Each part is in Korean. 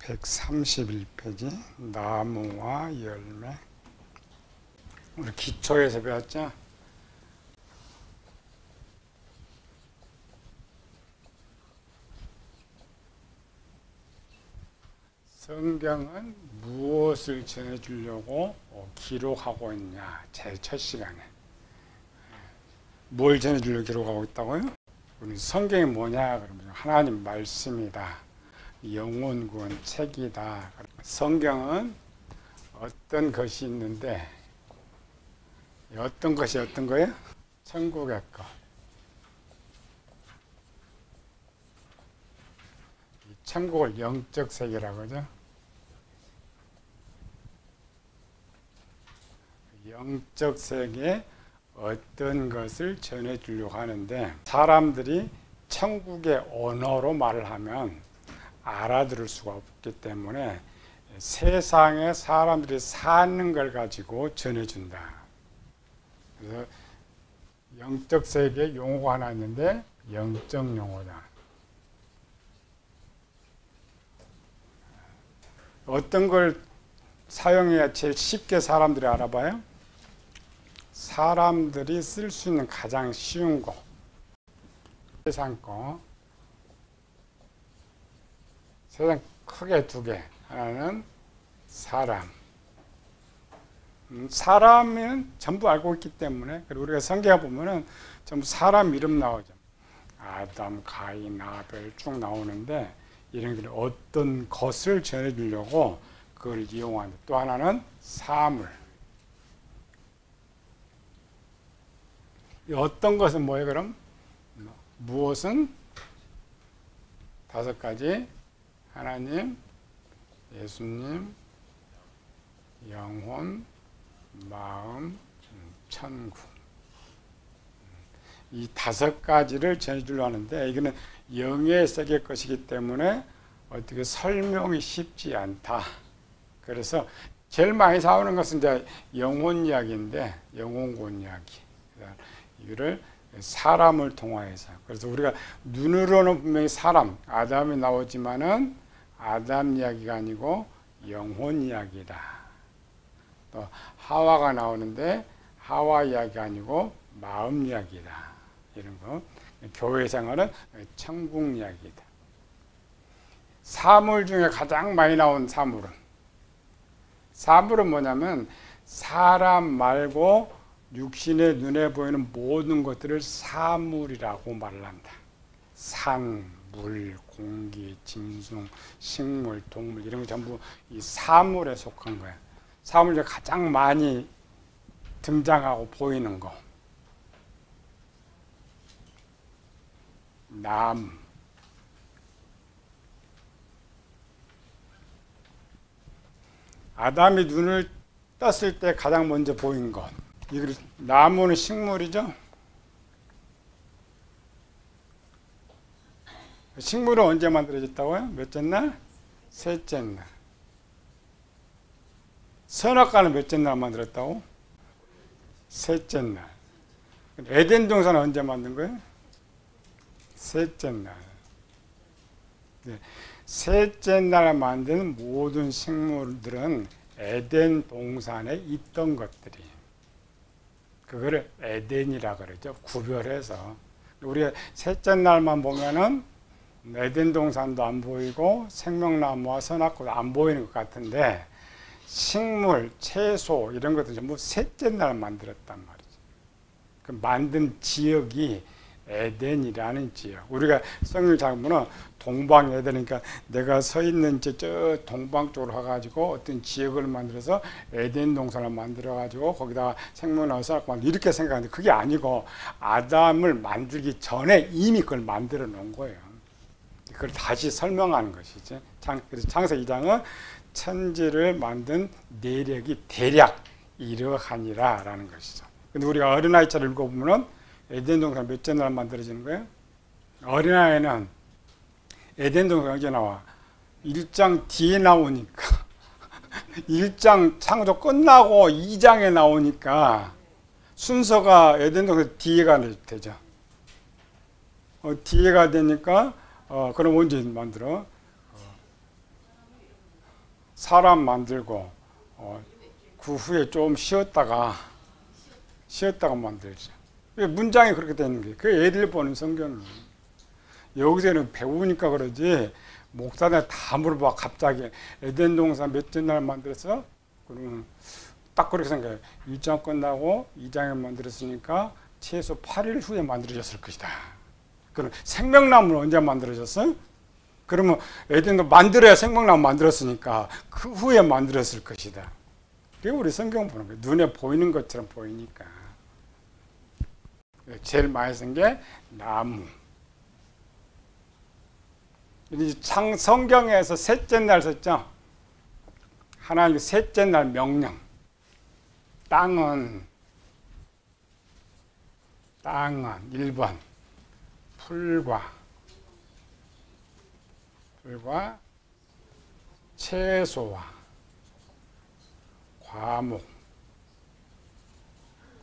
131페이지 나무와 열매. 우리 기초에서 배웠죠? 성경은 무엇을 전해주려고 기록하고 있냐? 제일 첫 시간에 뭘 전해주려고 기록하고 있다고요? 우리 성경이 뭐냐? 그러면 하나님 말씀이다. 영혼 구원 책이다. 성경은 어떤 것이 있는데 어떤 것이 어떤 거예요? 천국의 것. 천국을 영적 세계라고 하죠. 영적 세계에 어떤 것을 전해주려고 하는데 사람들이 천국의 언어로 말을 하면 알아들을 수가 없기 때문에 세상에 사람들이 사는 걸 가지고 전해준다. 그래서 영적 세계에 용어가 하나 있는데 영적 용어다. 어떤 걸 사용해야 제일 쉽게 사람들이 알아봐요? 사람들이 쓸 수 있는 가장 쉬운 거. 세상 거. 세상 크게 두 개. 하나는 사람. 사람은 전부 알고 있기 때문에, 그리고 우리가 성경에 보면은 전부 사람 이름 나오죠. 아담, 가인, 아벨 쭉 나오는데, 이런 게 어떤 것을 전해주려고 그걸 이용하는. 또 하나는 사물. 어떤 것은 뭐예요, 그럼? 무엇은? 5가지. 하나님, 예수님, 영혼, 마음, 천국. 이 5가지를 전해주려고 하는데 이거는 영의 세계 것이기 때문에 어떻게 설명이 쉽지 않다. 그래서 제일 많이 나오는 것은 이제 영혼 이야기인데 영혼군 이야기. 이거를 사람을 통하여서. 그래서 우리가 눈으로는 분명히 사람, 아담이 나오지만은 아담 이야기가 아니고 영혼 이야기다. 또 하와가 나오는데 하와 이야기가 아니고 마음 이야기다. 이런 거. 교회 생활은 천국 이야기다. 사물 중에 가장 많이 나온 사물은 뭐냐면 사람 말고 육신의 눈에 보이는 모든 것들을 사물이라고 말을 한다. 산, 물, 공기, 짐승, 식물, 동물 이런 거 전부 이 사물에 속한 거야. 사물 중에 가장 많이 등장하고 보이는 거. 나무. 아담이 눈을 떴을 때 가장 먼저 보인 것. 이거 나무는 식물이죠. 식물은 언제 만들어졌다고요? 몇째 날? 셋째 날. 선악과는 몇째 날 만들었다고? 셋째 날. 에덴 동산은 언제 만든 거예요? 셋째 날. 네. 셋째 날 만든 모든 식물들은 에덴 동산에 있던 것들이. 그거를 에덴이라 그러죠. 구별해서. 우리가 셋째 날만 보면은 에덴 동산도 안 보이고 생명나무와 선악과도 안 보이는 것 같은데 식물, 채소 이런 것도 전부 셋째 날 만들었단 말이죠. 그 만든 지역이 에덴이라는 지역. 우리가 성경을 잘 보면 동방 에덴이니까 내가 서 있는 저 동방 쪽으로 가가지고 어떤 지역을 만들어서 에덴 동산을 만들어가지고 거기다가 생명나무 선악과 이렇게 생각하는데 그게 아니고 아담을 만들기 전에 이미 그걸 만들어 놓은 거예요. 그걸 다시 설명하는 것이지. 그래서 창세기 2장은 천지를 만든 내력이 대략 이러하니라 라는 것이죠. 근데 우리가 어린아이처럼 읽어보면 에덴 동산 몇째 날 만들어지는 거예요? 어린아이는 에덴 동산 언제 나와? 1장 뒤에 나오니까 1장 창조 끝나고 2장에 나오니까 순서가 에덴 동산 뒤에가 되죠. 뒤에가 되니까 그럼 언제 만들어? 사람 만들고 그 후에 좀 쉬었다가 만들죠. 문장이 그렇게 되는 거예요. 그 애들 보는 성경은. 여기서는 배우니까 그러지 목사들 다 물어봐. 갑자기 에덴 동산 몇째 날 만들었어? 그러면 딱 그렇게 생각해요. 1장 끝나고 2장에 만들었으니까 최소 8일 후에 만들어졌을 것이다. 그럼 생명나무는 언제 만들어졌어? 그러면 에덴도 만들어야 생명나무 만들었으니까 그 후에 만들었을 것이다. 그게 우리 성경 보는 거예요. 눈에 보이는 것처럼 보이니까. 제일 많이 쓴 게 나무. 성경에서 셋째 날 썼죠. 하나님 셋째 날 명령. 땅은 1번 풀과 채소와 과목.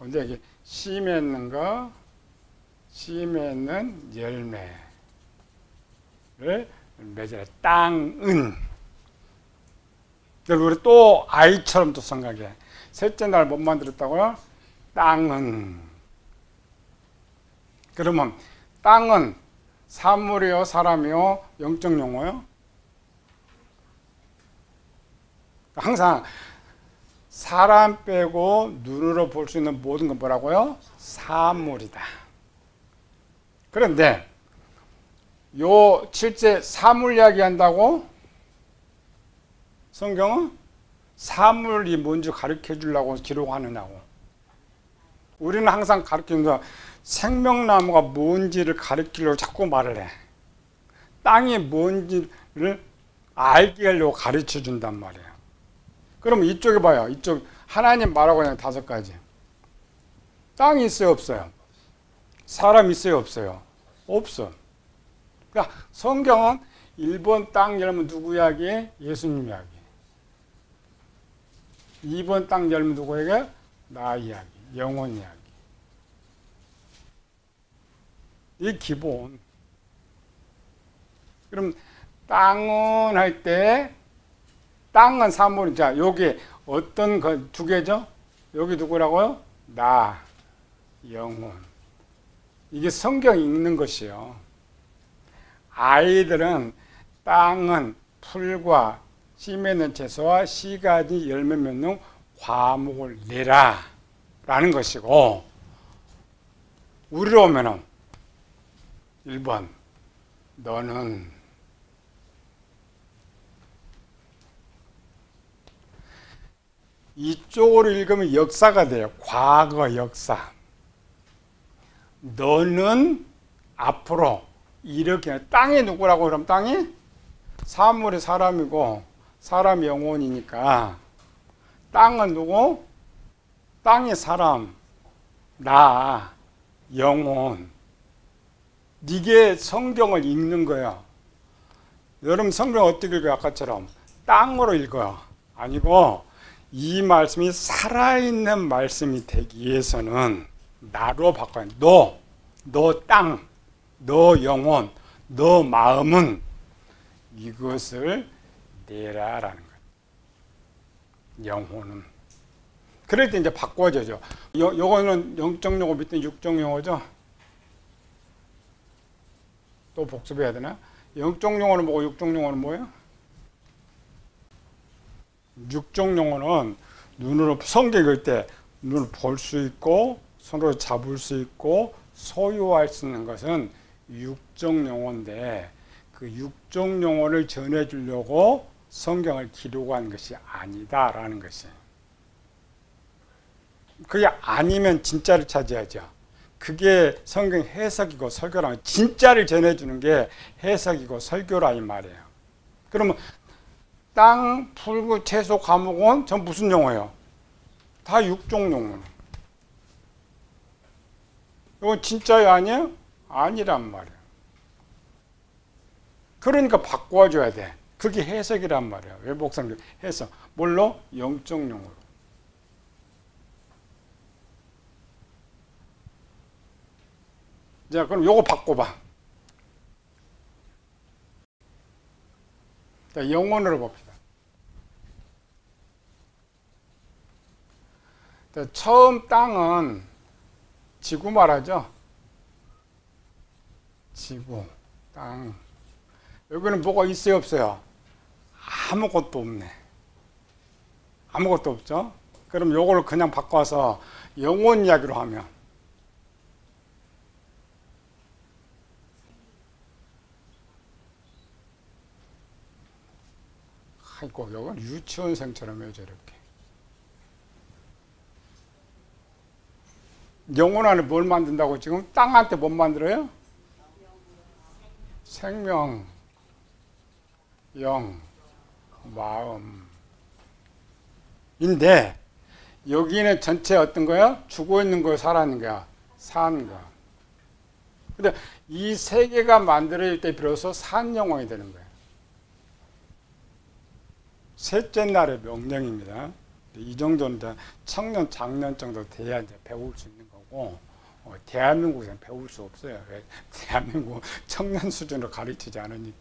근데 이게 씨 맺는 열매를 맺으라. 땅은. 그리고 우리 또 아이처럼 또 생각해. 셋째 날 못 만들었다고요? 땅은. 그러면 땅은 사물이요, 사람이요, 영적 용어요? 항상 사람 빼고 눈으로 볼 수 있는 모든 건 뭐라고요? 사물이다. 그런데 요 7제 사물 이야기한다고? 성경은 사물이 뭔지 가르쳐 주려고 기록하느냐고. 우리는 항상 가르치면서 생명나무가 뭔지를 가르치려고 자꾸 말을 해. 땅이 뭔지를 알게 하려고 가르쳐 준단 말이에요. 그럼 이쪽에 봐요. 이쪽 하나님 말하고 그냥 5가지. 땅이 있어요, 없어요? 사람 있어요, 없어요? 없어. 그러니까 성경은 1번 땅 열면 누구 이야기? 예수님 이야기. 2번 땅 열면 누구에게? 나 이야기, 영혼 이야기. 이 기본. 그럼 땅은 할 때 땅은 사물이. 자, 여기 어떤 그 2개죠? 여기 누구라고요? 나, 영혼. 이게 성경 읽는 것이요. 아이들은 땅은 풀과 씨 맺는 채소와 씨가지 열매 맺는 과목을 내라 라는 것이고, 우리로 오면은 1번 너는 이쪽으로 읽으면 역사가 돼요. 과거 역사. 너는 앞으로 이렇게. 땅이 누구라고? 그럼 땅이 사물이 사람이고 사람이 영혼이니까 땅은 누구? 땅이 사람, 나, 영혼. 이게 성경을 읽는 거야. 여러분 성경 어떻게 읽어요? 아까처럼 땅으로 읽어요. 아니고 이 말씀이 살아있는 말씀이 되기 위해서는 나로 바꿔야 돼. 너 땅, 너 영혼, 너 마음은 이것을 내라라는 거예요. 영혼은. 그럴 때 이제 바꿔줘죠. 요거는 영적 용어 밑에 육적 용어죠. 또 복습해야 되나? 영적 용어는 뭐고 육적 용어는 뭐예요? 육적 용어는 눈으로 성경 읽을 때 눈을 볼 수 있고 손으로 잡을 수 있고 소유할 수 있는 것은 육적 용어인데, 그 육적 용어를 전해주려고 성경을 기록한 것이 아니다라는 것이에요. 그게 아니면 진짜를 찾아야죠. 그게 성경 해석이고 설교라면, 진짜를 전해주는 게 해석이고 설교라 이 말이에요. 그러면 땅, 풀, 채소, 과목은 전 무슨 용어예요? 다 육종 용어는. 이건 진짜요, 아니에요? 아니란 말이에요. 그러니까 바꿔줘야 돼. 그게 해석이란 말이에요. 왜 목사님 해석? 뭘로? 영적 용어로. 자, 그럼 요거 바꿔봐. 자, 영혼으로 봅시다. 처음 땅은 지구 말하죠. 지구, 땅. 여기는 뭐가 있어요, 없어요? 아무것도 없네. 아무것도 없죠? 그럼 요걸 그냥 바꿔서 영혼 이야기로 하면 아이고, 이건 유치원생처럼 해요, 저렇게. 영혼 안에 뭘 만든다고 지금? 땅한테 못 만들어요? 생명, 영, 마음. 인데, 여기는 전체 어떤 거야? 죽어 있는 거야, 살아있는 거야? 사는 거야. 근데 이 세 개가 만들어질 때 비로소 산 영혼이 되는 거야. 셋째 날의 명령입니다. 이 정도는 이제 청년, 장년 정도 돼야 이제 배울 수 있는 거고, 대한민국에서는 배울 수 없어요. 왜? 대한민국 청년 수준으로 가르치지 않으니까.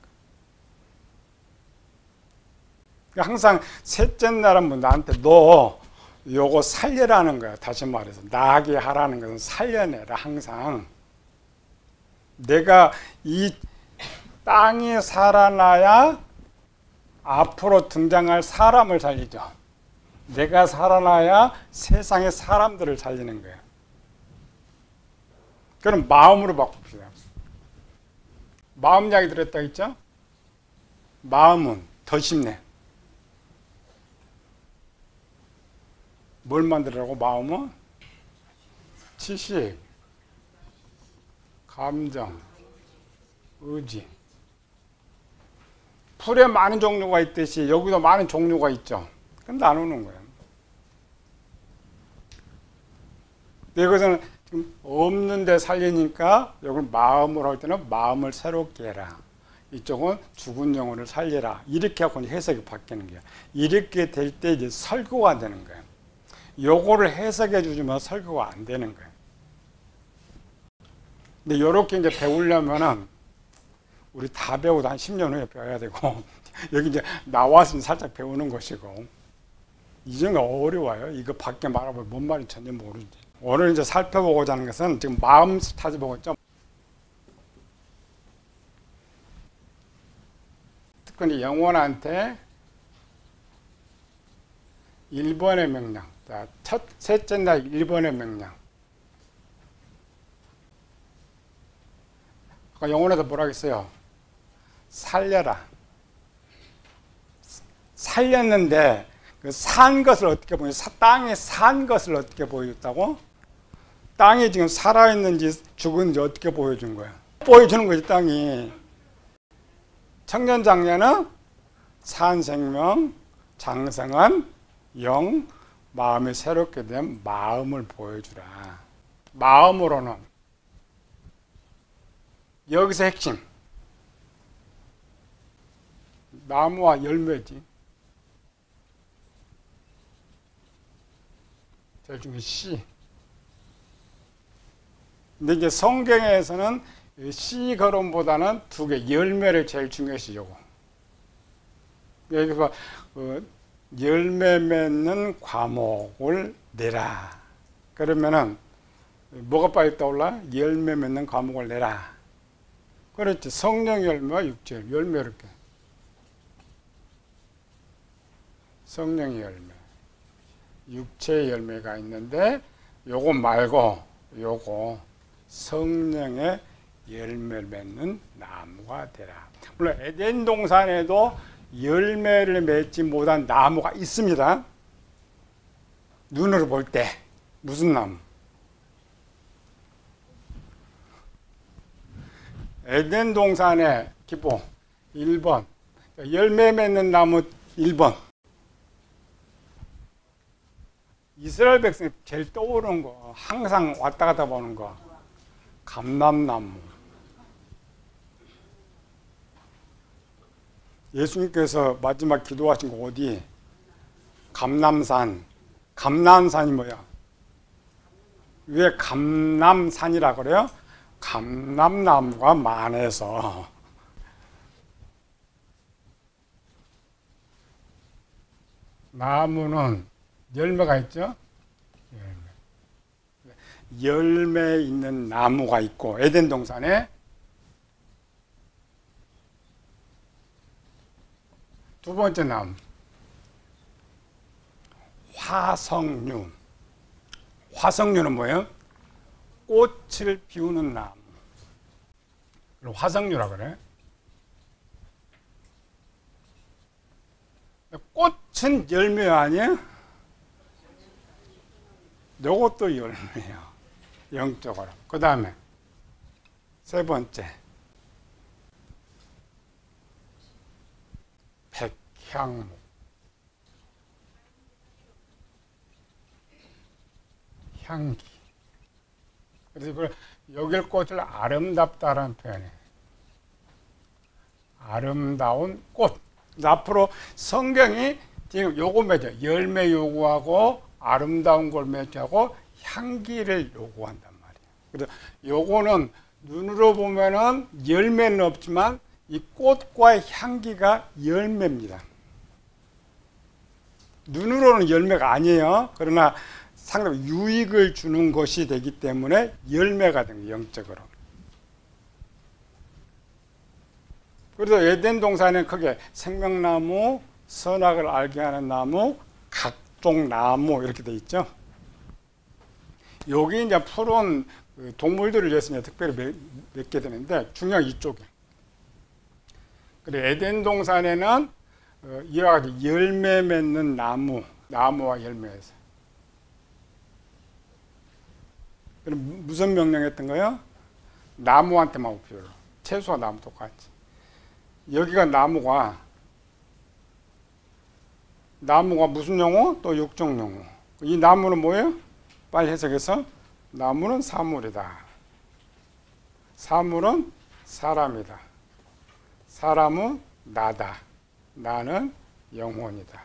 항상 셋째 날은 뭐 나한테 너 요거 살려라는 거야. 다시 말해서 나게 하라는 것은 살려내라. 항상 내가 이 땅에 살아나야 앞으로 등장할 사람을 살리죠. 내가 살아나야 세상의 사람들을 살리는 거예요. 그럼 마음으로 바꿉시다. 마음 이야기 들었다 했죠? 마음은 더 쉽네. 뭘 만들라고 마음은? 지식, 감정, 의지. 풀에 많은 종류가 있듯이 여기도 많은 종류가 있죠. 그럼 나누는 거예요. 이것은 지금 없는데 살리니까 여기 마음으로 할 때는 마음을 새롭게 해라. 이쪽은 죽은 영혼을 살리라. 이렇게 하고 해석이 바뀌는 거예요. 이렇게 될 때 이제 설교가 되는 거예요. 요거를 해석해 주지만 설교가 안 되는 거예요. 근데 요렇게 이제 배우려면은 우리 다 배우도 한 10년 후에 배워야 되고 여기 이제 나와서 살짝 배우는 것이고 이 정도 어려워요. 이거 밖에 말하면 뭔 말인지 전혀 모르지. 오늘 이제 살펴보고자 하는 것은 지금 마음 찾아보고 있죠. 특히 영혼한테 1번의 명령. 자, 셋째 날 1번의 명령. 아까 영혼에서 뭐라고 했어요? 살려라. 살렸는데 그 산 것을 어떻게 보여? 땅에 산 것을 어떻게 보여줬다고? 땅이 지금 살아있는지 죽은지 어떻게 보여준 거야? 보여주는 거지, 땅이. 청년 장년은 산 생명, 장성한 영, 마음이 새롭게 된 마음을 보여주라. 마음으로는 여기서 핵심. 나무와 열매지. 제일 중요한 씨. 근데 이제 성경에서는 씨 거론보다는 두 개, 열매를 제일 중요시 여고. 여기서 열매 맺는 과목을 내라. 그러면은 뭐가 빨리 떠올라? 열매 맺는 과목을 내라. 그렇지. 성령 열매와 육체 열매 이렇게. 성령의 열매, 육체의 열매가 있는데 요거 말고 요거 성령의 열매를 맺는 나무가 되라. 물론 에덴 동산에도 열매를 맺지 못한 나무가 있습니다. 눈으로 볼 때 무슨 나무? 에덴 동산의 기본 1번 열매 맺는 나무 1번 이스라엘 백성이 제일 떠오르는 거 항상 왔다 갔다 보는 거 감람나무. 예수님께서 마지막 기도하신 거 어디? 감람산. 감람산이 뭐야? 왜 감람산이라 그래요? 감람나무가 많아서. 나무는 열매가 있죠? 예. 열매 있는 나무가 있고, 에덴 동산에 두 번째 나무, 화석류. 화석류는 뭐예요? 꽃을 피우는 나무. 화석류라 그래. 꽃은 열매 아니에요? 요것도 열매야, 영적으로. 그 다음에 세 번째, 백향목. 향기. 그래서 이걸 여길 꽃을 아름답다라는 표현이에요. 아름다운 꽃. 앞으로 성경이 지금 요거 맺어. 열매 요구하고 아름다운 걸 맺하고 향기를 요구한단 말이에요. 그래서 요거는 눈으로 보면은 열매는 없지만 이 꽃과의 향기가 열매입니다. 눈으로는 열매가 아니에요. 그러나 상당히 유익을 주는 것이 되기 때문에 열매가 된 거예요, 영적으로. 그래서 에덴 동산에는 크게 생명나무, 선악을 알게 하는 나무, 각종 나무 이렇게 돼 있죠. 여기 이제 푸른 동물들을 위해서 이제 특별히 맺게 되는데 중요한 이쪽에. 그리고 에덴 동산에는 이와 같이 열매 맺는 나무와 열매에서. 그럼 무슨 명령했던 거예요? 나무한테만 목표로. 채소와 나무 똑같이. 여기가 나무가 무슨 용어? 또 육종 용어. 이 나무는 뭐예요? 빨리 해석해서 나무는 사물이다. 사물은 사람이다. 사람은 나다. 나는 영혼이다.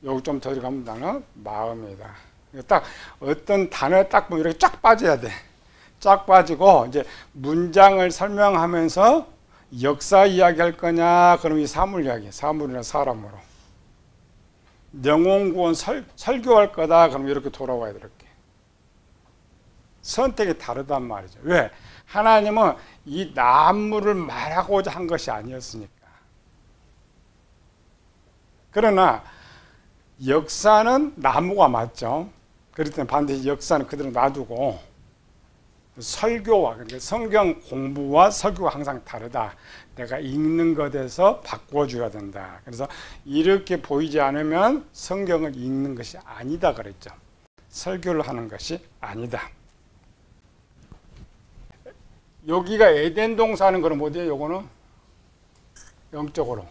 여기 좀 더 들어가면 나는 마음이다. 딱 어떤 단어에 딱 보면 이렇게 쫙 빠져야 돼. 쫙 빠지고 이제 문장을 설명하면서 역사 이야기 할 거냐? 그럼 이 사물 이야기, 사물이나 사람으로. 영혼 구원 설교할 거다. 그럼 이렇게 돌아와야 돼. 이렇게. 선택이 다르단 말이죠. 왜? 하나님은 이 나무를 말하고자 한 것이 아니었으니까. 그러나 역사는 나무가 맞죠. 그렇기 때문에 반드시 역사는 그대로 놔두고 설교와, 그러니까 성경 공부와 설교가 항상 다르다. 내가 읽는 것에서 바꿔줘야 된다. 그래서 이렇게 보이지 않으면 성경을 읽는 것이 아니다 그랬죠. 설교를 하는 것이 아니다. 여기가 에덴 동산은 그럼 어디예요? 요거는 영적으로.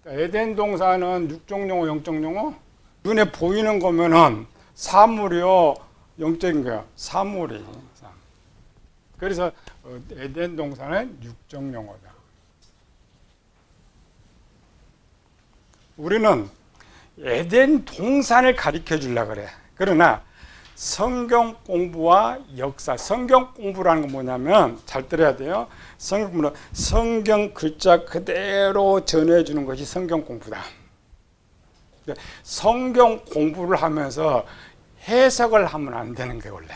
에덴 동산은 육종 용어, 영적 용어. 눈에 보이는 거면은 사물이요, 영적인 거야. 사물이. 그래서 에덴 동산은 육종 용어다. 우리는 에덴 동산을 가르쳐 주려고 그래. 그러나 성경 공부와 역사, 성경 공부라는 건 뭐냐면 잘 들어야 돼요. 성경 공부는 성경 글자 그대로 전해주는 것이 성경 공부다. 성경 공부를 하면서 해석을 하면 안 되는 게 원래.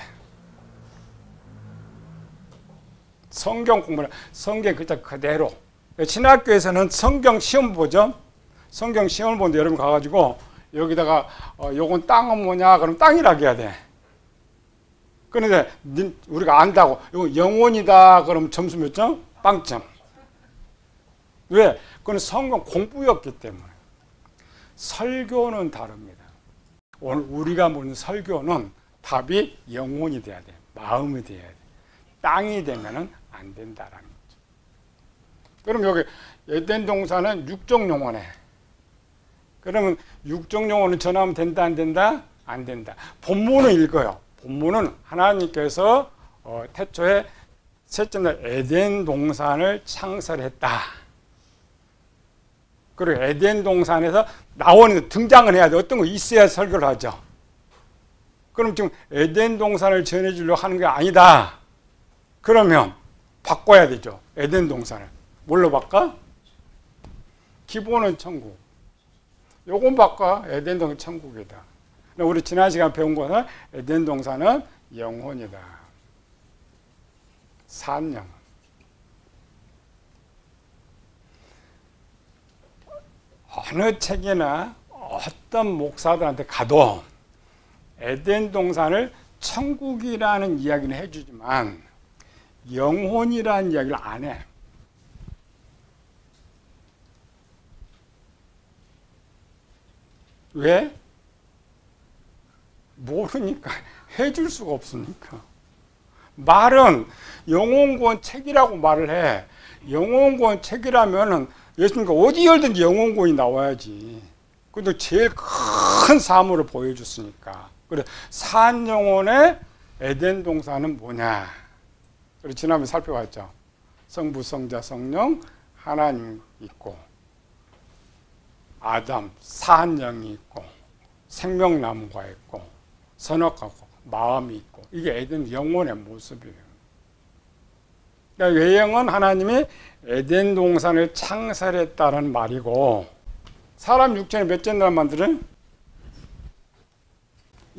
성경 공부는 성경 글자 그대로. 신학교에서는 성경 시험 보죠. 성경 시험을 보는데 여러분 가가지고 여기다가 요건 땅은 뭐냐? 그럼 땅이라고 해야 돼. 그런데 우리가 안다고 이거 영혼이다. 그럼 점수 몇 점? 빵점. 왜? 그건 성경 공부였기 때문에. 설교는 다릅니다. 오늘 우리가 보는 설교는 답이 영혼이 돼야 돼. 마음이 돼야 돼. 땅이 되면은 안 된다라는 거죠. 그럼 여기 에덴 동산은 육종 용어네. 그러면 육종 용어는 전하면 된다 안 된다? 안 된다. 본문을 읽어요. 본문은 하나님께서 태초에 셋째 날 에덴 동산을 창설했다. 그리고 에덴 동산에서 나오는 등장을 해야 돼. 어떤 거 있어야 설교를 하죠. 그럼 지금 에덴 동산을 전해주려고 하는 게 아니다. 그러면 바꿔야 되죠. 에덴 동산을. 뭘로 바꿔? 기본은 천국. 요건 바꿔. 에덴 동산 천국이다. 우리 지난 시간 배운 것은 에덴 동산은 영혼이다. 산영. 어느 책이나 어떤 목사들한테 가도 에덴 동산을 천국이라는 이야기는 해주지만 영혼이라는 이야기를 안 해. 왜? 모르니까. 해줄 수가 없으니까. 말은 영혼구원 책이라고 말을 해. 영혼구원 책이라면은 예수님과 어디 열든지 영혼구원이 나와야지. 근데 제일 큰 사물을 보여줬으니까. 그래, 산 영혼의 에덴 동산은 뭐냐? 우리 지난번에 살펴봤죠. 성부, 성자, 성령, 하나님 있고, 아담, 산 영이 있고, 생명나무가 있고, 선악하고, 마음이 있고, 이게 에덴 영혼의 모습이에요. 그러니까 외형은 하나님이 에덴 동산을 창설했다는 말이고, 사람 육체는 몇째 날 만들어요?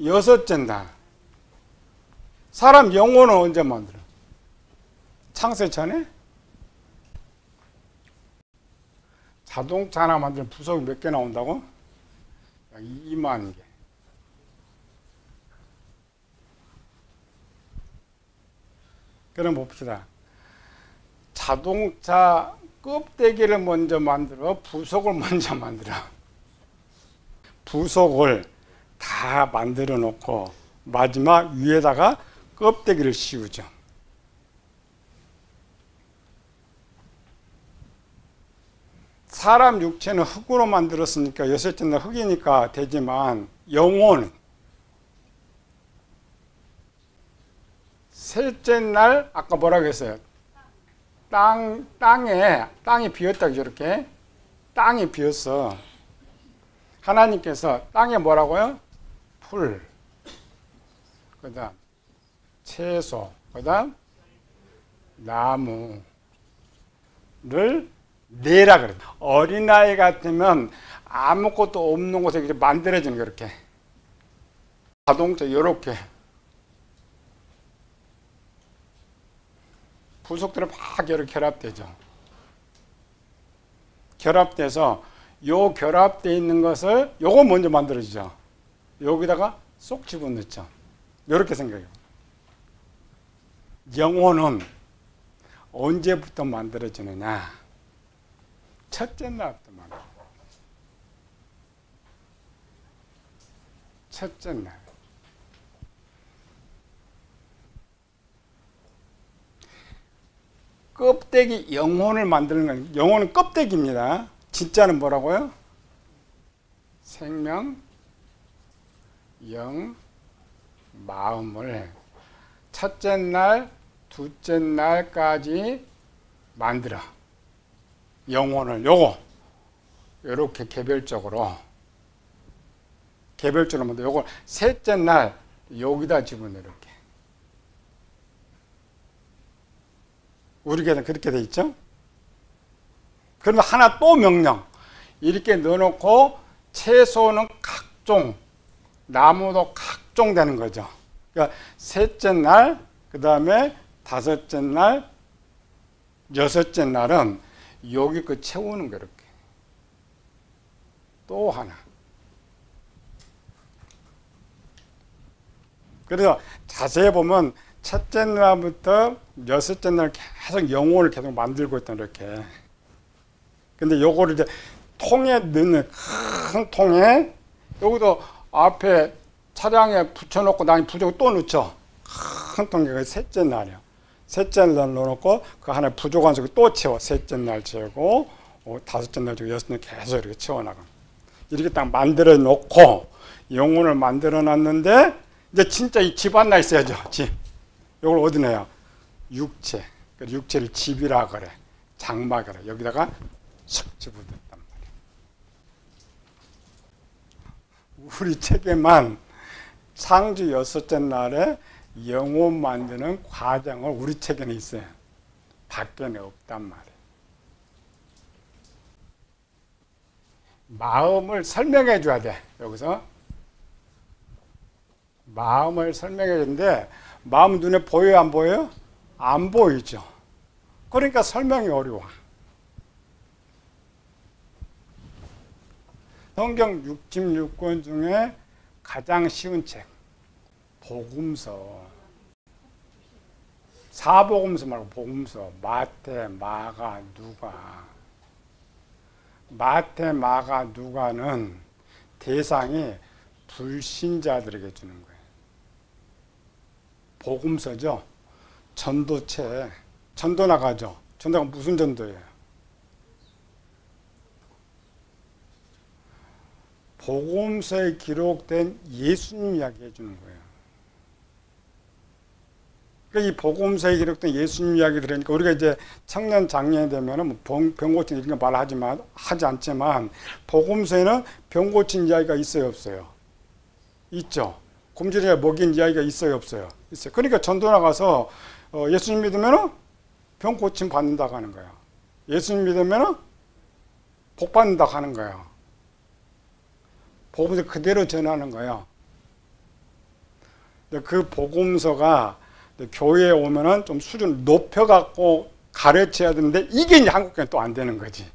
여섯째 날. 사람 영혼은 언제 만들어? 창세 전에? 자동차 하나 만들면 부속이 몇 개 나온다고? 2만 개. 그럼 봅시다. 자동차 껍데기를 먼저 만들어, 부속을 먼저 만들어. 부속을 다 만들어 놓고 마지막 위에다가 껍데기를 씌우죠. 사람 육체는 흙으로 만들었으니까 여섯째 날 흙이니까 되지만 영혼은 셋째 날 아까 뭐라고 했어요? 땅이 비었다. 저렇게 땅이 비었어. 하나님께서 땅에 뭐라고요? 풀, 그 다음 채소, 그 다음 나무를 내라 그래. 어린아이 같으면 아무것도 없는 곳에 이렇게 만들어지는 거, 이렇게. 자동차, 이렇게. 부속들이 막 이렇게 결합되죠. 결합돼서 요 결합되어 있는 것을 요거 먼저 만들어지죠. 여기다가 쏙 집어넣죠. 이렇게 생각해요. 영혼은 언제부터 만들어지느냐? 첫째 날부터 만들어요. 첫째 날. 껍데기, 영혼을 만드는 건, 영혼은 껍데기입니다. 진짜는 뭐라고요? 생명, 영, 마음을 첫째 날, 둘째 날까지 만들어. 영혼을 요거 이렇게 개별적으로 만들어. 요걸 셋째 날 여기다 집어넣어. 이렇게. 우리 교회는 그렇게 돼 있죠? 그러면 하나 또 명령. 이렇게 넣어놓고 채소는 각종, 나무도 각종 되는 거죠. 그러니까 셋째 날, 그 다음에 다섯째 날, 여섯째 날은 여기 그 채우는 거 이렇게. 또 하나. 그래서 자세히 보면 첫째 날부터 여섯째 날 계속 영혼을 계속 만들고 있다, 이렇게. 근데 요거를 이제 통에 넣는, 큰 통에, 여기도 앞에 차량에 붙여놓고 나중에 부족을 또 넣죠. 큰 통에 셋째 날이야. 셋째 날 넣어놓고 그 하나에 부족한 속에 또 채워. 셋째 날 채우고, 다섯째 날 채우고, 여섯째 날 계속 이렇게 채워나가. 이렇게 딱 만들어 놓고, 영혼을 만들어 놨는데, 이제 진짜 이 집 하나 있어야죠. 집. 이걸 어디 넣어요? 육체. 육체를 집이라 그래. 장막이라. 여기다가 슥 집어넣었단 말이에요. 우리 책에만 창조 여섯째 날에 영혼 만드는 과정을 우리 책에는 있어요. 밖에는 없단 말이에요. 마음을 설명해 줘야 돼. 여기서 마음을 설명해 주는데 마음은 눈에 보여요, 안 보여요? 안 보이죠. 그러니까 설명이 어려워. 성경 66권 중에 가장 쉬운 책, 복음서. 사복음서 말고 복음서. 마태, 마가, 누가. 마태, 마가, 누가는 대상이 불신자들에게 주는 거예요. 복음서죠. 전도체. 전도 나가죠. 전도가 무슨 전도예요? 복음서에 기록된 예수님 이야기 해주는 거예요. 그러니까 이 복음서에 기록된 예수님 이야기 들으니까 우리가 이제 청년 장년이 되면은 병 고친 이런 거 하지 않지만 복음서에는 병 고친 이야기가 있어요, 없어요? 있죠. 굶주려 먹인 이야기가 있어요, 없어요? 있어요. 그러니까 전도 나가서 예수님 믿으면은 병 고침 받는다고 하는 거예요. 예수님 믿으면은 복 받는다고 하는 거예요. 복음서 그대로 전하는 거예요. 그 복음서가 교회에 오면은 좀 수준 높여갖고 가르쳐야 되는데 이게 이제 한국에는 또 안 되는 거지.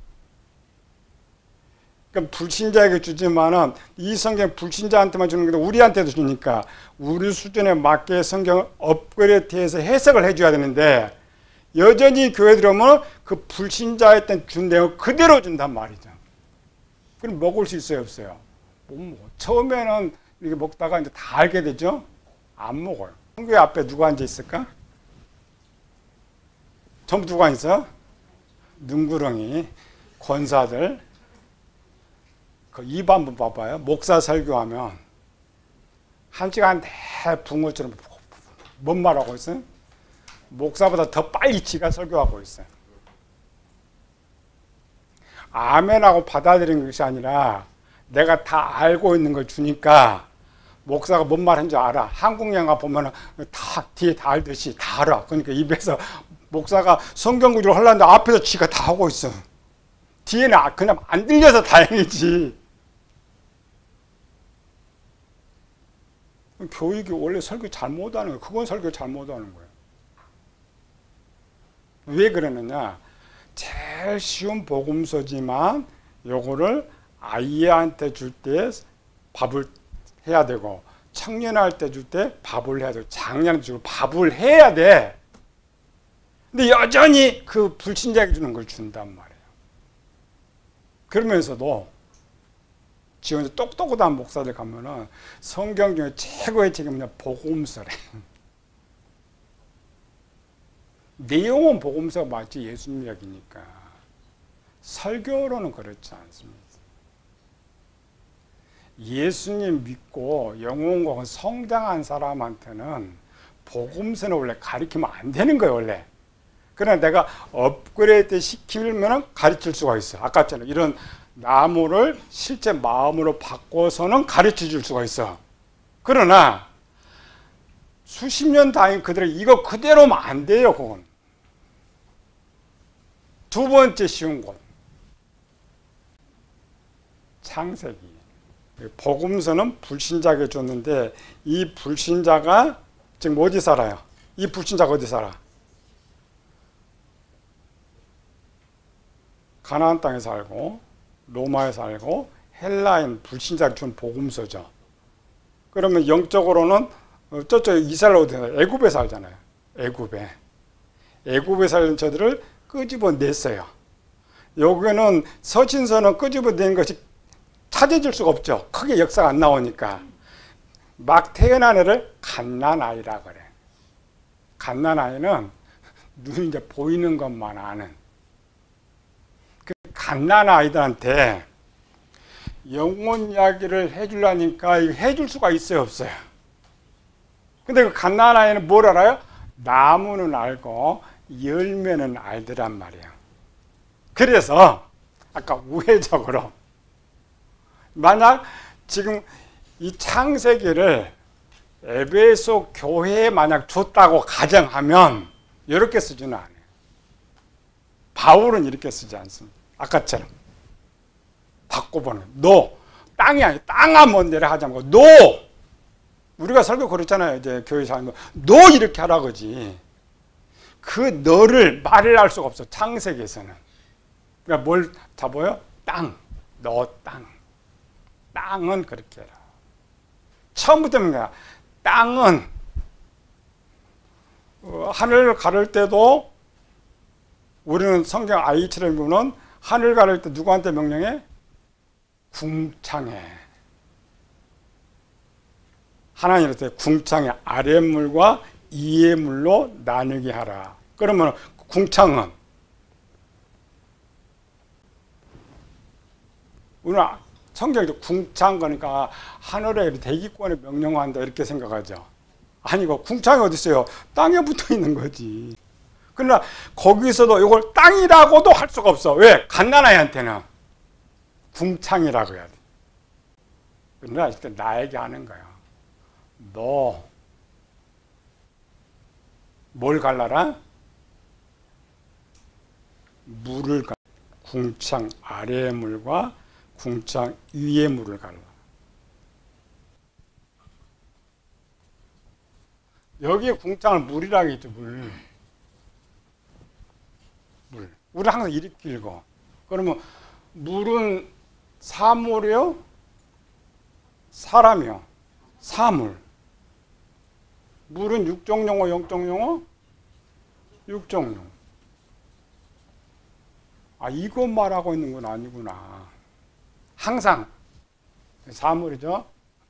그러니까 불신자에게 주지만은 이 성경 불신자한테만 주는 건데 우리한테도 주니까 우리 수준에 맞게 성경을 업그레이드해서 해석을 해줘야 되는데 여전히 교회 들어오면 그 불신자한테 준 내용 그대로 준단 말이죠. 그럼 먹을 수 있어요, 없어요? 못 먹어. 처음에는 이렇게 먹다가 이제 다 알게 되죠? 안 먹어요. 성교회 앞에 누가 앉아 있을까? 전부 누가 있어? 눈구렁이, 권사들. 그 입 한번 봐봐요. 목사 설교하면 한 시간 내 붕어처럼 뭔 말하고 있어요? 목사보다 더 빨리 지가 설교하고 있어요. 아멘하고 받아들이는 것이 아니라 내가 다 알고 있는 걸 주니까 목사가 뭔 말인지 알아. 한국 영화 보면 다 뒤에 다 알듯이 다 알아. 그러니까 입에서 목사가 성경 구절을 하려는데 앞에서 지가 다 하고 있어. 뒤에는 그냥 안 들려서 다행이지. 교육이 원래 설교 잘못하는 거예요. 그건 설교 잘못하는 거예요. 왜 그러느냐? 제일 쉬운 복음서지만 요거를 아이한테 줄 때 밥을 해야 되고 청년할 때 줄 때 밥을 해야 되고 장년한테 주고 밥을 해야 돼. 근데 여전히 그 불신자에게 주는 걸 준단 말이에요. 그러면서도 지금 똑똑한 목사들 가면은 성경 중에 최고의 책임은 복음서래. 내용은 복음서 맞지 예수님 이야기니까. 설교로는 그렇지 않습니다. 예수님 믿고 영혼과 성장한 사람한테는 복음서는 원래 가르치면 안 되는 거예요, 원래. 그러나 내가 업그레이드 시키면 가르칠 수가 있어. 아까처럼 이런 나무를 실제 마음으로 바꿔서는 가르쳐 줄 수가 있어. 그러나 수십 년 다닌 그들이 이거 그대로면 안 돼요, 그건. 두 번째 쉬운 곳. 창세기. 복음서는 불신자에게 줬는데 이 불신자가 지금 어디 살아요? 이 불신자가 어디 살아? 가나안 땅에 살고 로마에 살고 헬라인 불신자를 준 복음서죠. 그러면 영적으로는 저쪽 이스라엘 어디 살아요? 애굽에 살잖아요. 애굽에 살던 저들을 끄집어냈어요. 여기는 서신서는 끄집어낸 것이 찾아질 수가 없죠. 크게 역사가 안 나오니까. 막 태어난 애를 갓난아이라 그래. 갓난아이는 눈이 이제 보이는 것만 아는. 그 갓난아이들한테 영혼 이야기를 해주려니까 해줄 수가 있어요, 없어요? 근데 그 갓난아이는 뭘 알아요? 나무는 알고 열매는 알더란 말이에요. 그래서 아까 우회적으로 만약 지금 이 창세기를 에베소 교회에 만약 줬다고 가정하면 이렇게 쓰지는 않아요. 바울은 이렇게 쓰지 않습니다. 아까처럼 바꿔보는 너 땅이 아니야. 땅아 먼 데를 하자고 너 우리가 설교 그렇잖아요. 이제 교회에서 하는 거. 너 이렇게 하라 그러지. 그 너를 말을 할 수가 없어. 창세기에서는. 그러니까 뭘 잡아요? 땅. 너 땅. 땅은 그렇게 해라. 처음부터는 거야. 땅은 하늘 가를 때도 우리는 성경 아이처럼 보면 하늘 가를 때 누구한테 명령해? 궁창에. 하나님한테 궁창에 아랫물과 위의 물로 나누게 하라. 그러면 궁창은 우리는 성경에도 궁창 그러니까 하늘의 대기권에 명령한다 이렇게 생각하죠. 아니고 궁창이 어디 있어요? 땅에 붙어 있는 거지. 그러나 거기서도 이걸 땅이라고도 할 수가 없어. 왜? 갓난아이한테는 궁창이라고 해야 돼. 그러나 일단 나에게 하는 거야. 너 뭘 갈라라? 물을 갈라. 궁창 아래의 물과 궁창 위의 물을 갈라. 여기에 궁창을 물이라고 했죠. 물. 우리 항상 이렇게 읽어. 그러면 물은 사물이요? 사람이요? 사물. 물은 육종용어, 영종용어? 육종용. 아, 이것 말하고 있는 건 아니구나. 항상 사물이죠.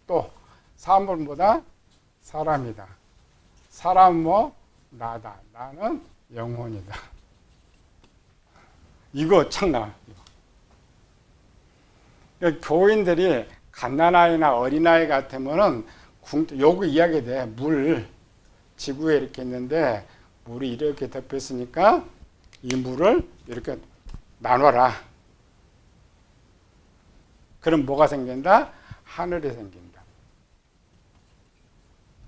또 사물보다 사람이다. 사람 뭐? 나다. 나는 영혼이다. 이거 참나. 그러니까 교인들이 갓난아이나 어린아이 같으면은 요거 이야기돼. 물 지구에 이렇게 있는데 물이 이렇게 덮였으니까 이 물을 이렇게 나눠라. 그럼 뭐가 생긴다? 하늘이 생긴다.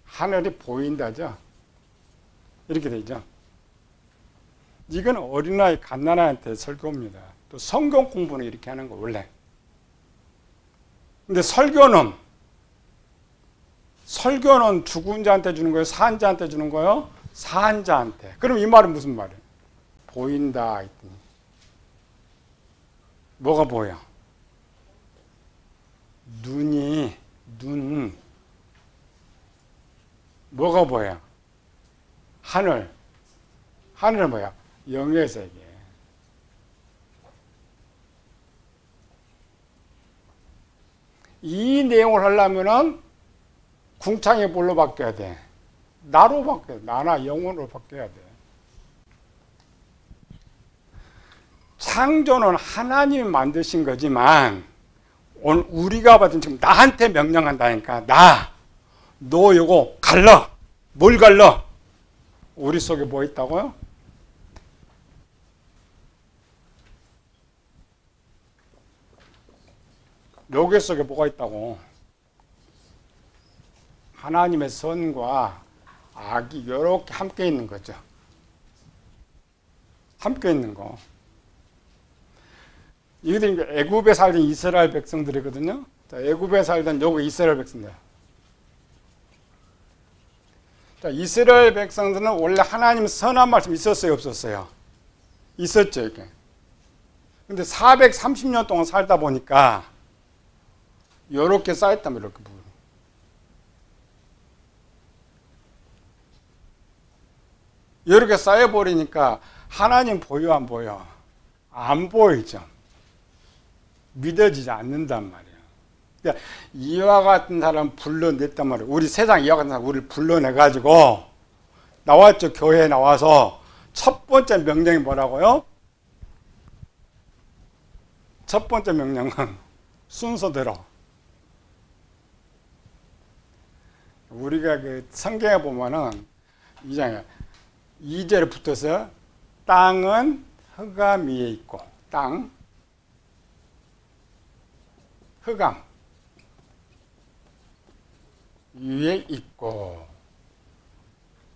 하늘이 보인다죠. 이렇게 되죠. 이건 어린아이 갓난아이한테 설교입니다. 또 성경 공부는 이렇게 하는 거 원래. 근데 설교는 죽은 자한테 주는 거예요? 산 자한테 주는 거예요? 산 자한테. 그럼 이 말은 무슨 말이에요? 보인다 했더니 뭐가 보여? 눈 뭐가 보여? 하늘은 뭐야? 영의 세계. 이 내용을 하려면은 궁창이 뭘로 바뀌어야 돼? 나로 바뀌어야 돼. 나나 영혼으로 바뀌어야 돼. 창조는 하나님이 만드신 거지만 오늘 우리가 받은 지금 나한테 명령한다니까. 너 요거 갈라. 뭘 갈라? 우리 속에 뭐 있다고요? 요괴 속에 뭐가 있다고? 하나님의 선과 악이 이렇게 함께 있는 거죠. 함께 있는 거. 이들이 애굽에 살던 이스라엘 백성들이거든요. 자, 애굽에 살던 요거 이스라엘 백성들. 자, 이스라엘 백성들은 원래 하나님 선한 말씀 있었어요, 없었어요? 있었죠, 이게. 근데 430년 동안 살다 보니까 요렇게 쌓였다면 이렇게 보여요. 이렇게 쌓여버리니까 하나님 보여 안 보여? 안 보이죠. 믿어지지 않는단 말이에요. 그러니까 이와 같은 사람 불러냈단 말이에요. 우리 세상 이와 같은 사람 우리를 불러내가지고 나왔죠. 교회에 나와서 첫 번째 명령이 뭐라고요? 첫 번째 명령은 순서대로. 우리가 그 성경에 보면은 2장에 2절에 붙어서 땅은 흑암 위에 있고 땅 흑암 위에 있고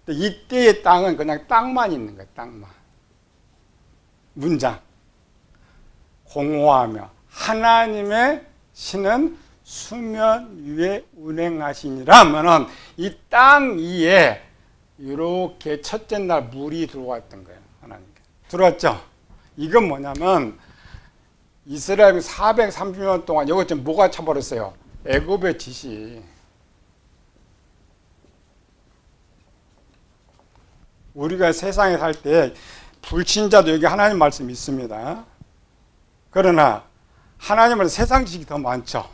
이때의 땅은 그냥 땅만 있는 거예요. 땅만. 문장 공허하며 하나님의 신은 수면 위에 운행하시니라 하면은 이 땅 위에 이렇게 첫째 날 물이 들어왔던 거예요. 하나님께. 들어왔죠? 이건 뭐냐면 이스라엘이 430년 동안 여기 지금 뭐가 차버렸어요? 애굽의 짓이. 우리가 세상에 살 때 불신자도 여기 하나님 말씀이 있습니다. 그러나 하나님은 세상 지식이 더 많죠.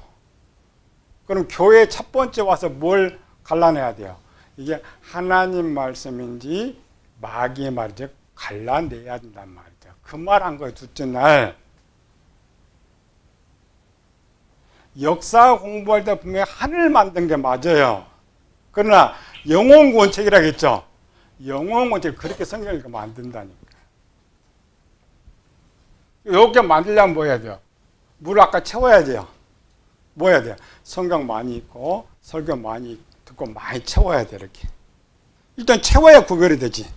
그럼 교회 첫 번째 와서 뭘 갈라내야 돼요? 이게 하나님 말씀인지 마귀의 말인지 갈라내야 된단 말이죠. 그 말 한 거예요. 둘째 날. 역사 공부할 때 분명히 하늘 만든 게 맞아요. 그러나 영혼 구원책이라겠죠. 영혼 구원책 그렇게 성경을 만든다니까. 이렇게 만들려면 뭐 해야 돼요? 물을 아까 채워야 돼요. 뭐 해야 돼요? 성경 많이 읽고 설교 많이 듣고 많이 채워야 돼. 이렇게 일단 채워야 구별이 되지.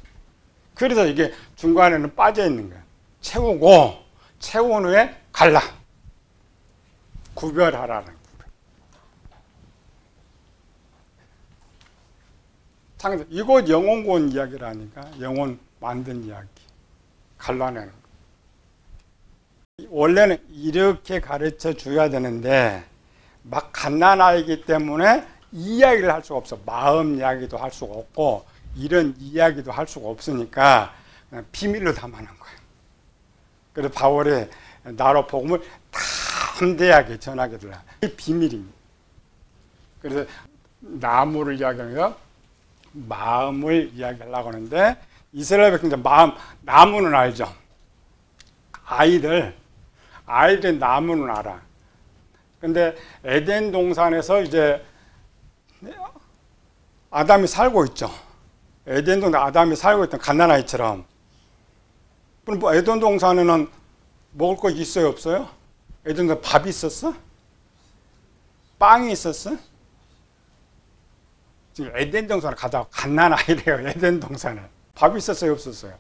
그래서 이게 중간에는 빠져 있는 거야. 채우고 채운 후에 갈라. 구별하라는 구별. 이곳 영혼 구원 이야기라니까. 영혼 만든 이야기. 갈라내는 거. 원래는 이렇게 가르쳐 줘야 되는데 막 갓난아이기 때문에 이야기를 할 수가 없어. 마음 이야기도 할 수가 없고 이런 이야기도 할 수가 없으니까 그냥 비밀로 담아놓은 거예요. 그래서 바울이 나로 복음을 담대하게 전하게 되라. 이게 비밀입니다. 그래서 나무를 이야기하면서 마음을 이야기하려고 하는데 이스라엘 백성들 나무는 알죠. 아이들 나무는 알아. 근데 에덴 동산에서 이제 아담이 살고 있죠. 에덴 동산 아담이 살고 있던 갓난아이처럼. 그럼 뭐 에덴 동산에는 먹을 거 있어요, 없어요? 에덴 동산 밥이 있었어? 빵이 있었어? 지금 에덴 동산을 가다가 갓난아이래요. 에덴 동산에 밥이 있었어요, 없었어요?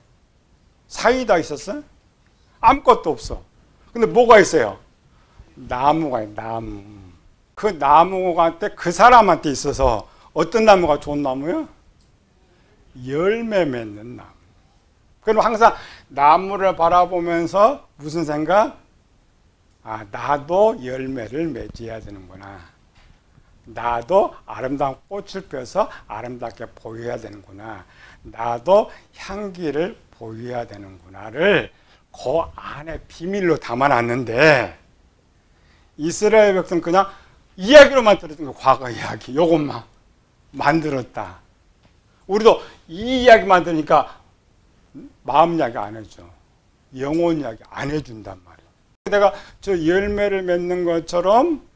사이다 있었어? 아무것도 없어. 근데 뭐가 있어요? 나무가 있어요. 나무. 그 나무한테 그 사람한테 있어서 어떤 나무가 좋은 나무요? 열매 맺는 나무. 그럼 항상 나무를 바라보면서 무슨 생각? 아, 나도 열매를 맺어야 되는구나. 나도 아름다운 꽃을 펴서 아름답게 보여야 되는구나. 나도 향기를 보여야 되는구나를 그 안에 비밀로 담아놨는데 이스라엘 백성은 그냥 이야기로만 들었던 거. 과거 이야기 요것만 만들었다. 우리도 이 이야기만 들으니까 마음 이야기 안 해줘. 영혼 이야기 안 해준단 말이야. 내가 저 열매를 맺는 것처럼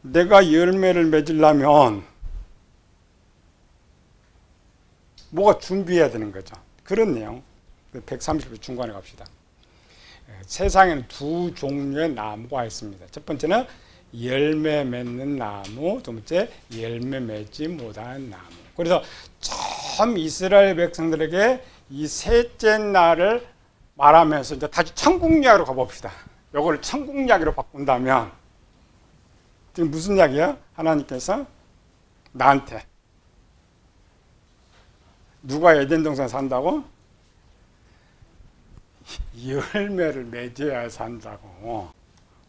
내가 열매를 맺으려면 뭐가 준비해야 되는 거죠. 그런 내용. 130일 중간에 갑시다. 세상에는 두 종류의 나무가 있습니다. 첫 번째는 열매 맺는 나무, 두 번째 열매 맺지 못한 나무. 그래서 처음 이스라엘 백성들에게 이 셋째 날을 말하면서 이제 다시 천국 이야기로 가봅시다. 이걸 천국 이야기로 바꾼다면 지금 무슨 이야기야? 하나님께서 나한테 누가 에덴 동산에 산다고? 열매를 맺어야 산다고.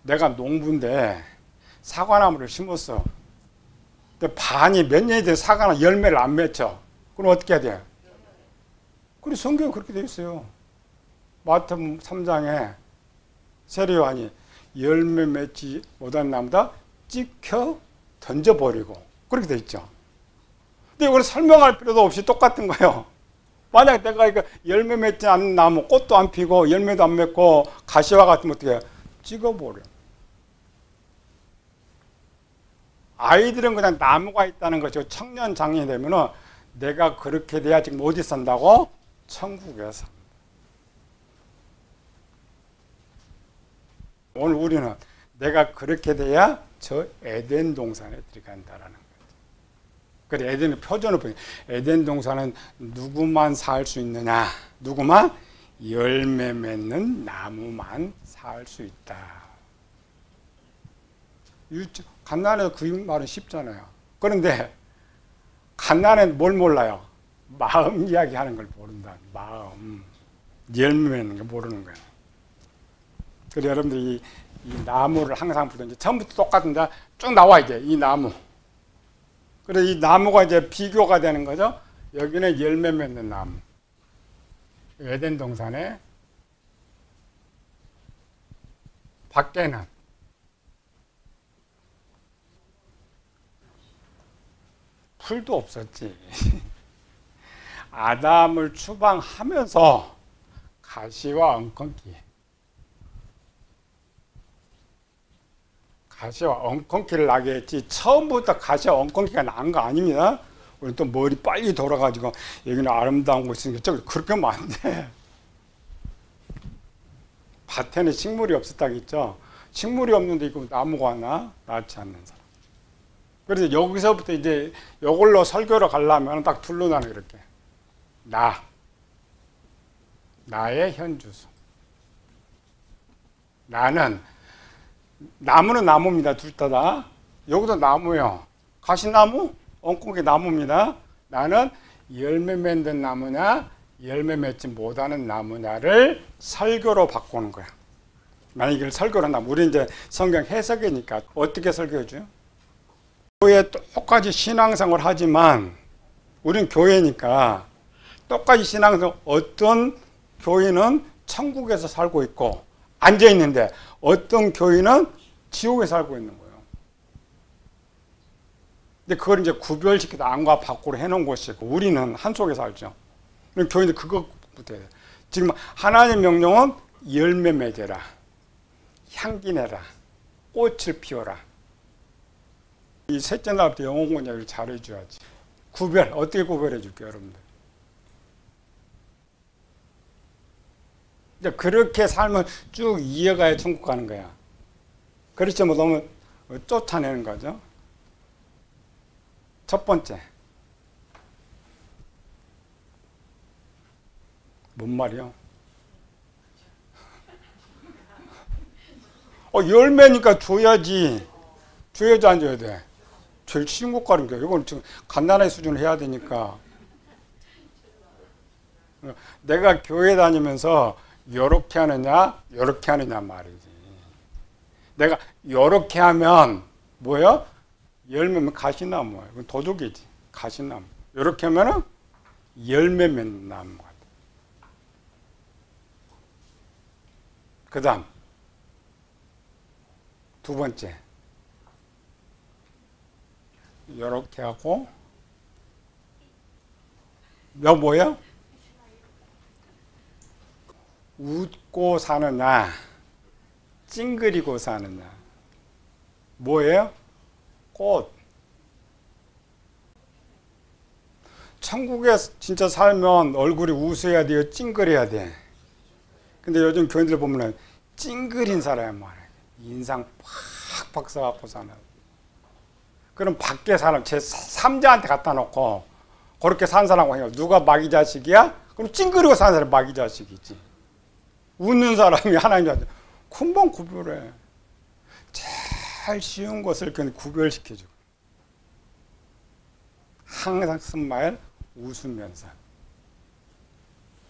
내가 농부인데 사과나무를 심었어. 근데 반이 몇 년이 된 사과나 열매를 안 맺혀. 그럼 어떻게 해야 돼? 그리고 성경은 그렇게 되어 있어요. 마태복음 3장에 세례요한이 열매 맺지 못한 나무다 찍혀 던져버리고 그렇게 되어 있죠. 근데 이걸 설명할 필요도 없이 똑같은 거예요. 만약 내가 이거 열매 맺지 않는 나무, 꽃도 안 피고 열매도 안 맺고 가시와 같으면 어떻게 해요? 찍어버려. 아이들은 그냥 나무가 있다는 거죠. 청년 장년이 되면은 내가 그렇게 돼야 지금 어디 산다고? 천국에서. 오늘 우리는 내가 그렇게 돼야 저 에덴 동산에 들어간다라는 거예요. 그래, 에덴의 표준을 보니 에덴 동산은 누구만 살 수 있느냐? 누구만? 열매 맺는 나무만 살 수 있다. 갓난에 그 말은 쉽잖아요. 그런데 갓난에는 뭘 몰라요? 마음 이야기하는 걸 모른다. 마음. 열매 맺는 거 모르는 거예요. 그래서 여러분들이 이 나무를 항상 보든지 처음부터 똑같은데 쭉 나와 이제 이 나무. 그래서 이 나무가 이제 비교가 되는 거죠. 여기는 열매 맺는 나무. 에덴 동산에 밖에는 풀도 없었지. 아담을 추방하면서 가시와 엉겅퀴를 나게 했지 처음부터 가시와 엉겅퀴가 난 거 아닙니다. 우리 또 머리 빨리 돌아가지고 여기는 아름다운 곳이 있으니까 저기 그렇게 하면 안 돼. 밭에는 식물이 없었다겠죠. 식물이 없는데 이거 나무가 하나 낳지 않는 사람. 그래서 여기서부터 이제 이걸로 설교를 가려면 딱 둘로 나눠 이렇게. 나의 현주소. 나는 나무는 나무입니다. 둘 다. 여기도 나무요. 가시나무, 엉겅퀴 나무입니다. 나는 열매 맺는 나무냐, 열매 맺지 못하는 나무냐를 설교로 바꾸는 거야. 만약 이걸 설교로 한다면 우리 이제 성경 해석이니까 어떻게 설교해줘요? 교회 똑같이 신앙생활 하지만 우린 교회니까 똑같이 신앙생활 어떤 교인은 천국에서 살고 있고 앉아 있는데 어떤 교인은 지옥에 살고 있는 거예요. 근데 그걸 이제 구별시켜서 안과 밖으로 해놓은 곳이고 우리는 한 속에 살죠. 그럼 교인들 그거부터 해야 돼요. 지금 하나님의 명령은 열매 맺어라, 향기 내라, 꽃을 피워라. 이 셋째 날부터 영혼 공략을 잘 해줘야지. 어떻게 구별해 줄게요, 여러분들? 이제 그렇게 삶을 쭉 이어가야 천국 가는 거야. 그렇지 뭐 너무 쫓아내는 거죠. 첫 번째. 뭔 말이요? 열매니까 줘야지. 줘야지 안 줘야 돼. 제일 쉬운 것 가는 거야. 이건 지금 갓난아기 수준을 해야 되니까. 내가 교회 다니면서 요렇게 하느냐, 요렇게 하느냐 말이지. 내가 요렇게 하면 뭐예요? 열매면 가시나무야. 이건 도둑이지. 가시나무. 요렇게 하면은 열매 맺는 나무 같아. 그 다음 두 번째. 요렇게 하고 너 뭐야? 웃고 사느냐, 찡그리고 사느냐. 뭐예요? 꽃. 천국에 진짜 살면 얼굴이 웃어야 돼요? 찡그려야 돼? 근데 요즘 교인들 보면은 찡그린 사람이 많아요. 인상 팍팍 써갖고 사는. 그럼 밖에 사람, 제 삼자한테 갖다 놓고 그렇게 산 사람과 누가 마귀 자식이야? 그럼 찡그리고 사는 사람이 마귀 자식이지. 웃는 사람이 하나님한테 금방 구별해. 제일 쉬운 것을 그냥 구별시켜줘. 항상 스마일, 웃으면서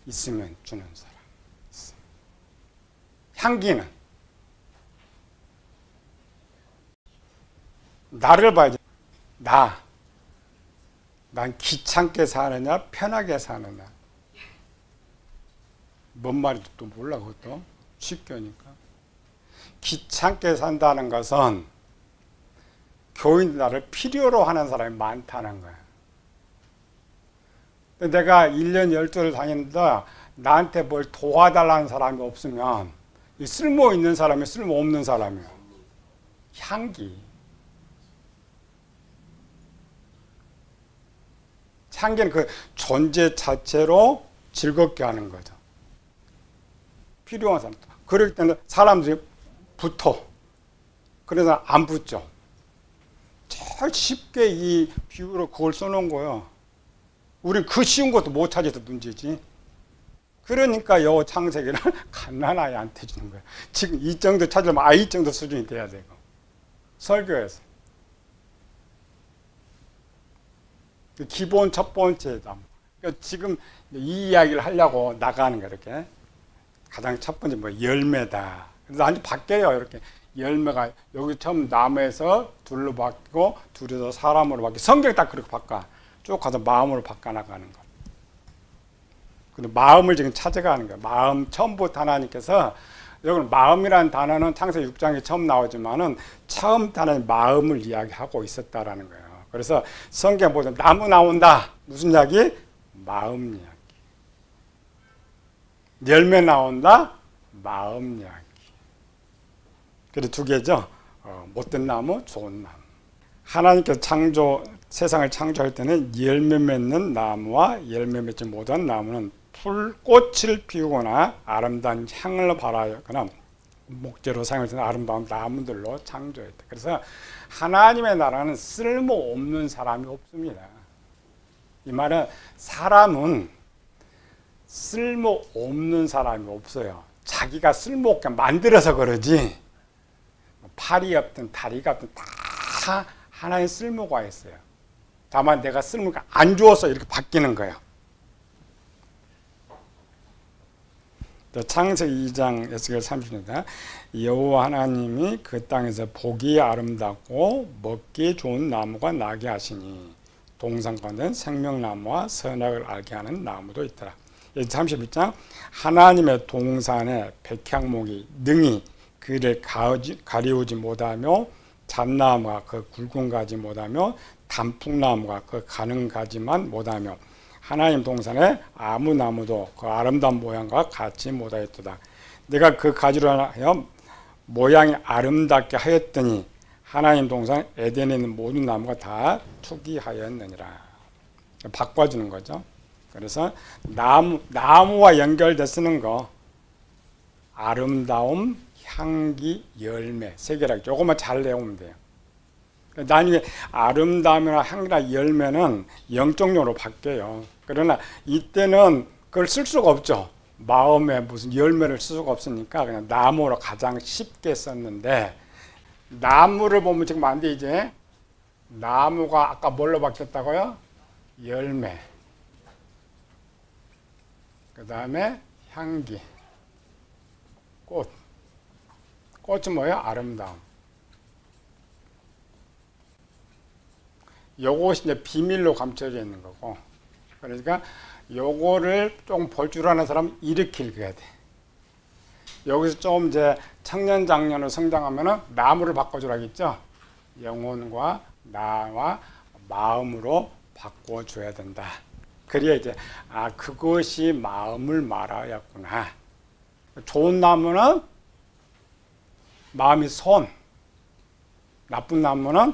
있으면 주는 사람. 향기는 나를 봐야지. 난 귀찮게 사느냐, 편하게 사느냐. 뭔 말인지 또 몰라, 그것도. 쉽게 하니까. 귀찮게 산다는 것은 교인 나를 필요로 하는 사람이 많다는 거야. 내가 1년 12를 다니는데 나한테 뭘 도와달라는 사람이 없으면 쓸모 있는 사람이 쓸모 없는 사람이야. 향기. 향기는 그 존재 자체로 즐겁게 하는 거죠. 필요한 사람. 그럴 때는 사람들이 붙어. 그래서 안 붙죠. 제일 쉽게 이 비유로 그걸 써놓은 거예요. 우린 그 쉬운 것도 못 찾아서 문제지. 그러니까 요 창세기를 갓난아이한테 주는 거예요. 지금 이 정도 찾으려면 이 정도 수준이 돼야 되고. 설교에서. 기본 첫 번째 나무. 그러니까 지금 이 이야기를 하려고 나가는 거예요. 이렇게 가장 첫 번째 뭐 열매다. 그래서 아주 바뀌어요. 이렇게 열매가 여기 처음 나무에서 둘로 바뀌고 둘에서 사람으로 바뀌고 성경이 딱 그렇게 바꿔. 쭉 가서 마음으로 바꿔 나가는 거. 근데 마음을 지금 찾아가는 거예요. 마음 처음부터 하나님께서 여기는 마음이라는 단어는 창세기 6장에 처음 나오지만은 처음 단어는 마음을 이야기하고 있었다라는 거예요. 그래서 성경 보면 나무 나온다. 무슨 이야기? 마음 이야기. 열매 나온다. 마음 이야기. 그래 두 개죠. 못된 나무, 좋은 나무. 하나님께서 세상을 창조할 때는 열매 맺는 나무와 열매 맺지 못한 나무는 꽃을 피우거나 아름다운 향을 발하거나 목재로 사용해서 아름다운 나무들로 창조했다. 그래서 하나님의 나라는 쓸모없는 사람이 없습니다. 이 말은 사람은 쓸모없는 사람이 없어요. 자기가 쓸모없게 만들어서 그러지 팔이 없든 다리가 없든 다 하나의 쓸모가 있어요. 다만 내가 쓸모가 안 주어서 이렇게 바뀌는 거예요. 창세기 2장 에스겔 30절 여호와 하나님이 그 땅에서 보기 아름답고 먹기 좋은 나무가 나게 하시니 동산 가운데 생명나무와 선악을 알게 하는 나무도 있더라. 31장 하나님의 동산에 백향목이 능히 그를 가리우지 못하며 잣나무가 그 굵은 가지 못하며 단풍나무가 그 가는 가지만 못하며 하나님 동산에 아무 나무도 그 아름다운 모양과 같이 못하였도다. 내가 그 가지로 하여 모양이 아름답게 하였더니 하나님 동산 에덴에 있는 모든 나무가 다 투기하였느니라. 바꿔주는 거죠. 그래서 나무와 연결돼 쓰는 거 아름다움, 향기, 열매 세 개라. 요것만 잘 외우면 돼요. 나중에 아름다움이나 향기나 열매는 영적용어로 바뀌어요. 그러나 이때는 그걸 쓸 수가 없죠. 마음에 무슨 열매를 쓸 수가 없으니까 그냥 나무로 가장 쉽게 썼는데 나무를 보면 지금 안 돼. 이제 나무가 아까 뭘로 바뀌었다고요? 열매. 그 다음에 향기. 꽃. 꽃은 뭐예요? 아름다움. 요것이 이제 비밀로 감춰져 있는 거고. 그러니까 요거를 좀 볼 줄 아는 사람은 이렇게 읽어야 돼. 여기서 좀 이제 청년 장년으로 성장하면은 나무를 바꿔주라겠죠. 영혼과 나와 마음으로 바꿔줘야 된다. 그래야 이제 그것이 마음을 말하였구나. 좋은 나무는 마음이 손, 나쁜 나무는